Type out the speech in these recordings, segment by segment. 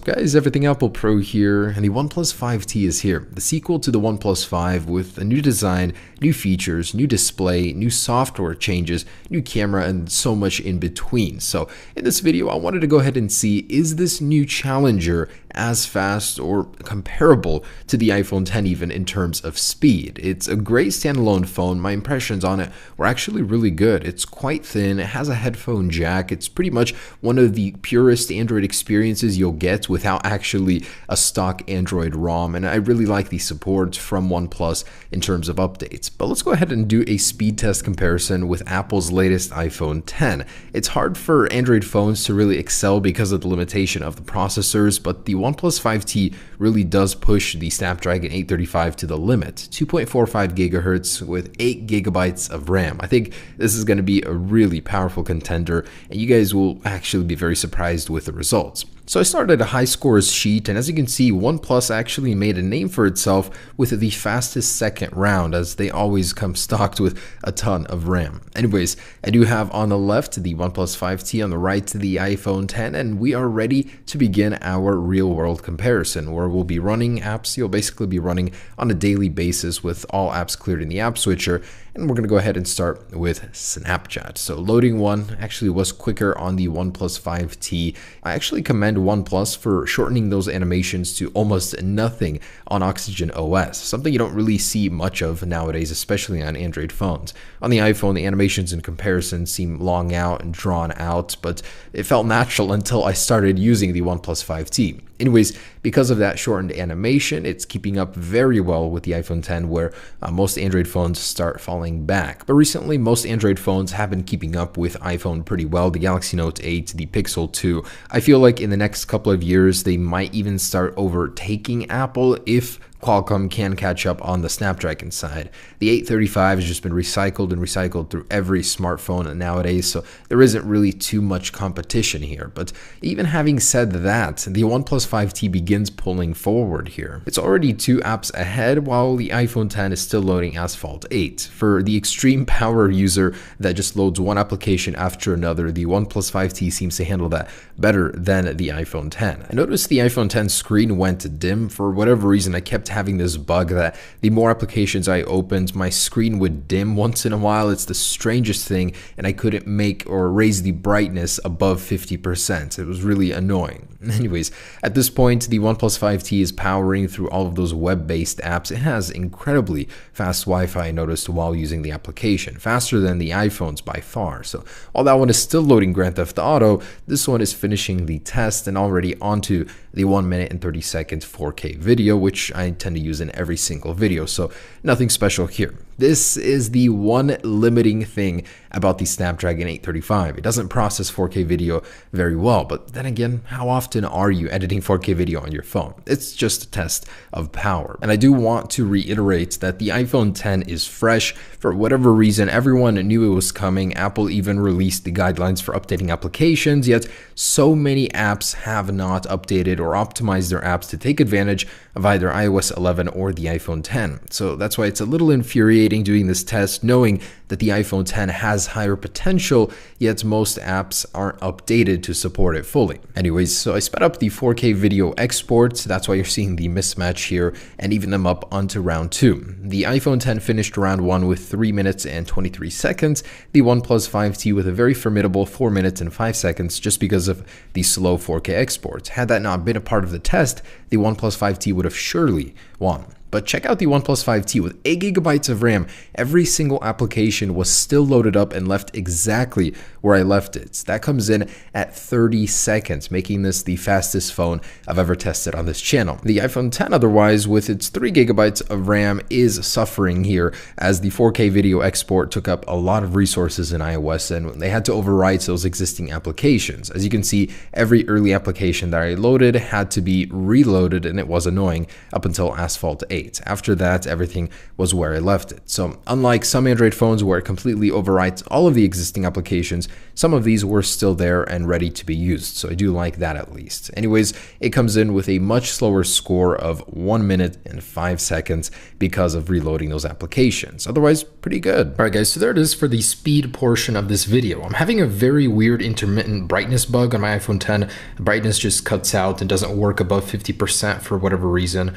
Guys, Everything Apple Pro here, and the OnePlus 5T is here, the sequel to the OnePlus 5 with a new design, new features, new display, new software changes, new camera, and so much in between. So in this video, I wanted to go ahead and see, is this new challenger as fast or comparable to the iPhone X even in terms of speed? It's a great standalone phone. My impressions on it were actually really good. It's quite thin, it has a headphone jack, it's pretty much one of the purest Android experiences you'll get without actually a stock Android ROM, and I really like the support from OnePlus in terms of updates. But let's go ahead and do a speed test comparison with Apple's latest iPhone X. It's hard for Android phones to really excel because of the limitation of the processors, but the OnePlus 5T really does push the Snapdragon 835 to the limit, 2.45 gigahertz with 8 gigabytes of RAM. I think this is going to be a really powerful contender, and you guys will actually be very surprised with the results. So I started a high scores sheet, and as you can see, OnePlus actually made a name for itself with the fastest second round, as they always come stocked with a ton of RAM. Anyways, I do have on the left the OnePlus 5T, on the right the iPhone X, and we are ready to begin our real-world comparison, where we'll be running apps you'll basically be running on a daily basis with all apps cleared in the app switcher. And we're going to go ahead and start with Snapchat. So loading one actually was quicker on the OnePlus 5T. I actually commend OnePlus for shortening those animations to almost nothing on Oxygen OS, something you don't really see much of nowadays, especially on Android phones. On the iPhone, the animations in comparison seem long out and drawn out, but it felt natural until I started using the OnePlus 5T. Anyways, because of that shortened animation, it's keeping up very well with the iPhone X, where most Android phones start falling back. But recently, most Android phones have been keeping up with iPhone pretty well. The Galaxy Note 8, the Pixel 2. I feel like in the next couple of years, they might even start overtaking Apple if Qualcomm can catch up on the Snapdragon side. The 835 has just been recycled and recycled through every smartphone nowadays, so there isn't really too much competition here. But even having said that, the OnePlus 5T begins pulling forward here. It's already 2 apps ahead, while the iPhone X is still loading Asphalt 8. For the extreme power user that just loads one application after another, the OnePlus 5T seems to handle that better than the iPhone X. I noticed the iPhone X screen went dim. For whatever reason, I kept having this bug that the more applications I opened, my screen would dim once in a while. It's the strangest thing, and I couldn't make or raise the brightness above 50%. It was really annoying. Anyways, at this point, the OnePlus 5T is powering through all of those web-based apps. It has incredibly fast Wi-Fi, I noticed, while using the application, faster than the iPhones by far. So while that one is still loading Grand Theft Auto, this one is finishing the test and already onto the 1 minute and 30 seconds 4K video, which I tend to use in every single video, so nothing special here. This is the one limiting thing about the Snapdragon 835. It doesn't process 4K video very well, but then again, how often are you editing 4K video on your phone? It's just a test of power. And I do want to reiterate that the iPhone X is fresh. For whatever reason, everyone knew it was coming. Apple even released the guidelines for updating applications, yet so many apps have not updated or optimized their apps to take advantage of either iOS 11 or the iPhone X. So that's why it's a little infuriating doing this test, knowing that the iPhone X has higher potential, yet most apps aren't updated to support it fully. Anyways, so I sped up the 4K video exports. That's why you're seeing the mismatch here, and even them up onto round 2. The iPhone X finished round 1 with 3 minutes and 23 seconds. The OnePlus 5T with a very formidable 4 minutes and 5 seconds just because of the slow 4K exports. Had that not been a part of the test, the OnePlus 5T would have surely won. But check out the OnePlus 5T with 8 gigabytes of RAM. Every single application was still loaded up and left exactly where I left it. That comes in at 30 seconds, making this the fastest phone I've ever tested on this channel. The iPhone X, otherwise, with its 3 gigabytes of RAM, is suffering here, as the 4K video export took up a lot of resources in iOS, and they had to overwrite those existing applications. As you can see, every early application that I loaded had to be reloaded, and it was annoying up until Asphalt 8. 8. After that, everything was where I left it. So unlike some Android phones where it completely overwrites all of the existing applications, some of these were still there and ready to be used. So I do like that at least. Anyways, it comes in with a much slower score of 1 minute and 5 seconds because of reloading those applications. Otherwise, pretty good. All right, guys, so there it is for the speed portion of this video. I'm having a very weird intermittent brightness bug on my iPhone 10. The brightness just cuts out and doesn't work above 50% for whatever reason.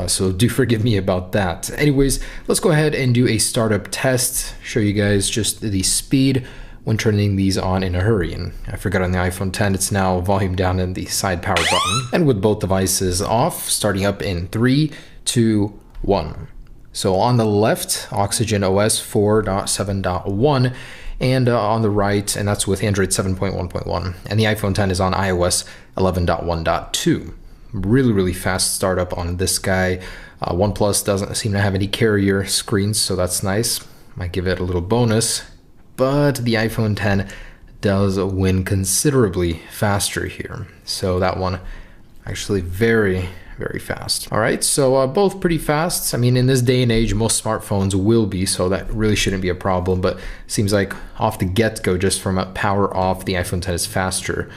So do forgive me about that. Anyways, let's go ahead and do a startup test, show you guys just the speed when turning these on in a hurry. And I forgot on the iPhone 10, it's now volume down in the side power button. And with both devices off, starting up in 3, 2, 1. So on the left, Oxygen OS 4.7.1, and on the right, and that's with Android 7.1.1, and the iPhone 10 is on iOS 11.1.2. Really fast startup on this guy. OnePlus doesn't seem to have any carrier screens, so that's nice. Might give it a little bonus, but the iPhone 10 does win considerably faster here. So that one actually very fast. All right, so both pretty fast. I mean, in this day and age, most smartphones will be, so that really shouldn't be a problem, but seems like off the get-go, just from a power off, the iPhone 10 is faster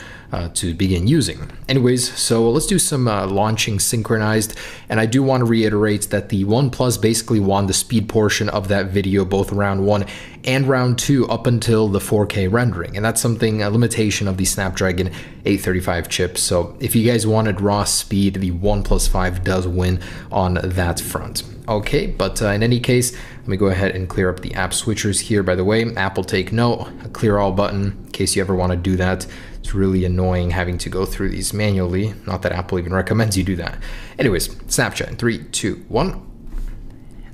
to begin using. Anyways, so let's do some launching synchronized, and I do want to reiterate that the OnePlus basically won the speed portion of that video, both round 1 and round 2 up until the 4K rendering, and that's something, a limitation of the Snapdragon 835 chip. So if you guys wanted raw speed, the OnePlus 5 does win on that front. Okay, but in any case, let me go ahead and clear up the app switchers here. By the way, Apple take note, a clear all button in case you ever want to do that. It's really annoying having to go through these manually. Not that Apple even recommends you do that. Anyways, Snapchat in 3, 2, 1.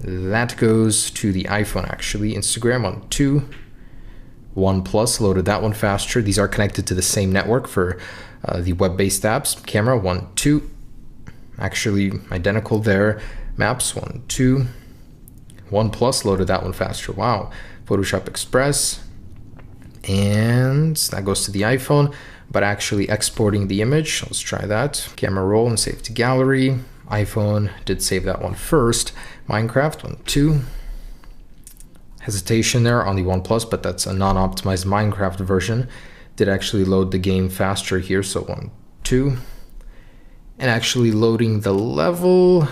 That goes to the iPhone actually. Instagram on 2. OnePlus loaded that one faster. These are connected to the same network for the web-based apps. Camera 1, 2. Actually identical there. Maps 1, 2. OnePlus loaded that one faster. Wow. Photoshop Express. And that goes to the iPhone, but actually exporting the image. Let's try that. Camera roll and save to gallery. iPhone did save that one first. Minecraft 1, 2. Hesitation there on the OnePlus, but that's a non-optimized Minecraft version. Did actually load the game faster here, so 1, 2. And actually loading the level.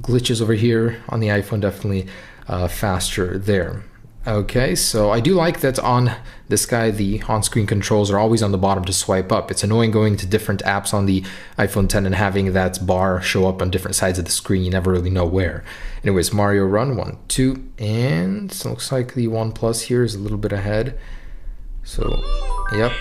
Glitches over here on the iPhone, definitely faster there. Okay, so I do like that on this guy, the on-screen controls are always on the bottom to swipe up. It's annoying going to different apps on the iPhone 10 and having that bar show up on different sides of the screen. You never really know where. Anyways, Mario Run 1, 2, and it looks like the OnePlus here is a little bit ahead. So, yep,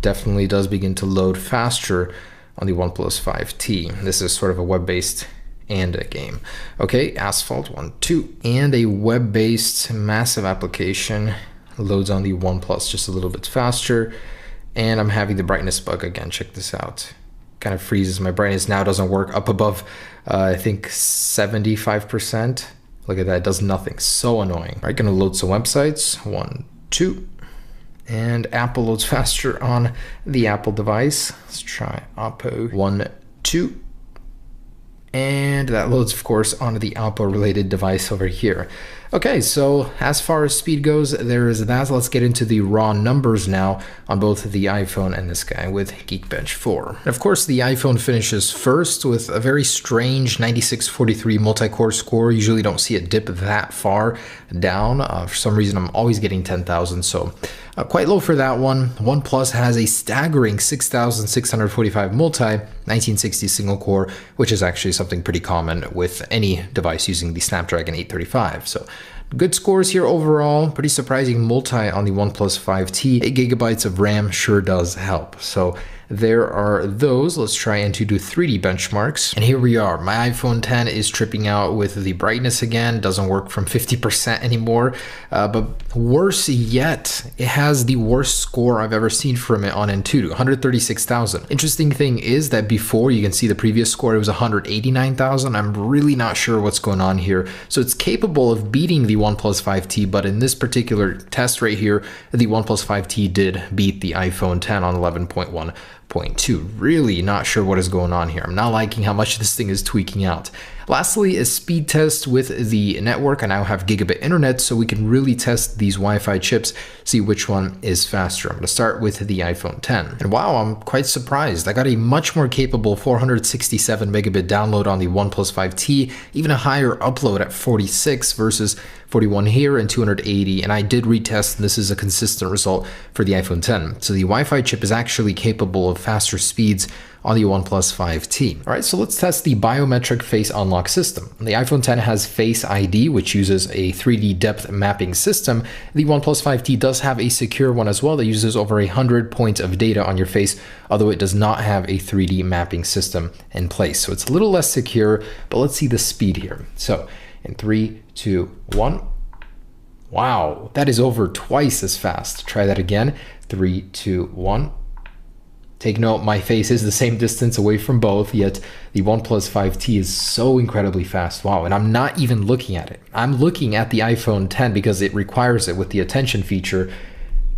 definitely does begin to load faster on the OnePlus 5T. This is sort of a web-based and a game. Okay, Asphalt 1, 2, and a web-based massive application loads on the OnePlus just a little bit faster. And I'm having the brightness bug again. Check this out. Kind of freezes. My brightness now doesn't work up above, I think 75%. Look at that, it does nothing. So annoying. All right, gonna load some websites. 1, 2. And Apple loads faster on the Apple device. Let's try Oppo. 1, 2. And that loads, of course, onto the Oppo related device over here. Okay, so as far as speed goes, there is that. Let's get into the raw numbers now on both the iPhone and this guy with Geekbench 4. And of course, the iPhone finishes first with a very strange 9643 multi-core score. Usually don't see it dip that far down. For some reason, I'm always getting 10,000, so quite low for that one. OnePlus has a staggering 6,645 multi, 1960 single core, which is actually something pretty common with any device using the Snapdragon 835. So good scores here overall. Pretty surprising multi on the OnePlus 5T. 8 GB of RAM sure does help. So there are those. Let's try and to do 3D benchmarks. And here we are. My iPhone 10 is tripping out with the brightness again. Doesn't work from 50% anymore. But worse yet, it has the worst score I've ever seen from it on Antutu, 136,000. Interesting thing is that before, you can see the previous score, it was 189,000. I'm really not sure what's going on here. So it's capable of beating the OnePlus 5T, but in this particular test right here, the OnePlus 5T did beat the iPhone 10 on 11.1.2. Really not sure what is going on here. I'm not liking how much this thing is tweaking out. Lastly, a speed test with the network. I now have gigabit internet, so we can really test these Wi-Fi chips, see which one is faster. I'm going to start with the iPhone 10. And wow, I'm quite surprised. I got a much more capable 467 megabit download on the OnePlus 5T, even a higher upload at 46 versus 41 here and 280, and I did retest, and this is a consistent result for the iPhone 10. So the Wi-Fi chip is actually capable of faster speeds on the OnePlus 5T. All right, so let's test the biometric face unlock system. The iPhone 10 has Face ID, which uses a 3D depth mapping system. The OnePlus 5T does have a secure one as well that uses over 100 points of data on your face, although it does not have a 3D mapping system in place. So it's a little less secure, but let's see the speed here. So in 3, 2, 1. Wow, that is over twice as fast. Try that again. 3, 2, 1. Take note, my face is the same distance away from both, yet the OnePlus 5T is so incredibly fast. Wow, and I'm not even looking at it. I'm looking at the iPhone 10 because it requires it with the attention feature,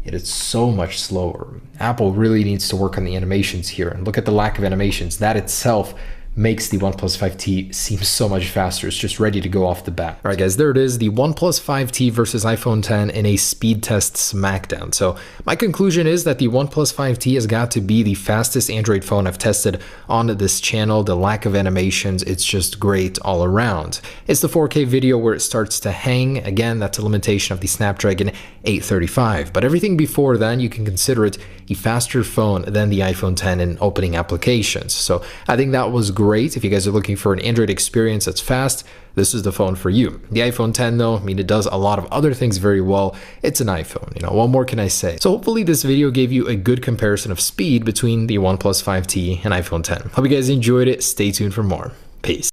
yet it's so much slower. Apple really needs to work on the animations here, and look at the lack of animations. That itself makes the OnePlus 5T seem so much faster. It's just ready to go off the bat. All right, guys, there it is, the OnePlus 5T versus iPhone 10 in a speed test smackdown. So my conclusion is that the OnePlus 5T has got to be the fastest Android phone I've tested on this channel. The lack of animations, it's just great all around. It's the 4K video where it starts to hang. Again, that's a limitation of the Snapdragon 835. But everything before then, you can consider it a faster phone than the iPhone 10 in opening applications. So I think that was great. If you guys are looking for an Android experience that's fast, this is the phone for you. The iPhone 10 though, I mean, it does a lot of other things very well. It's an iPhone, you know, what more can I say? So hopefully this video gave you a good comparison of speed between the OnePlus 5T and iPhone 10. Hope you guys enjoyed it. Stay tuned for more. Peace.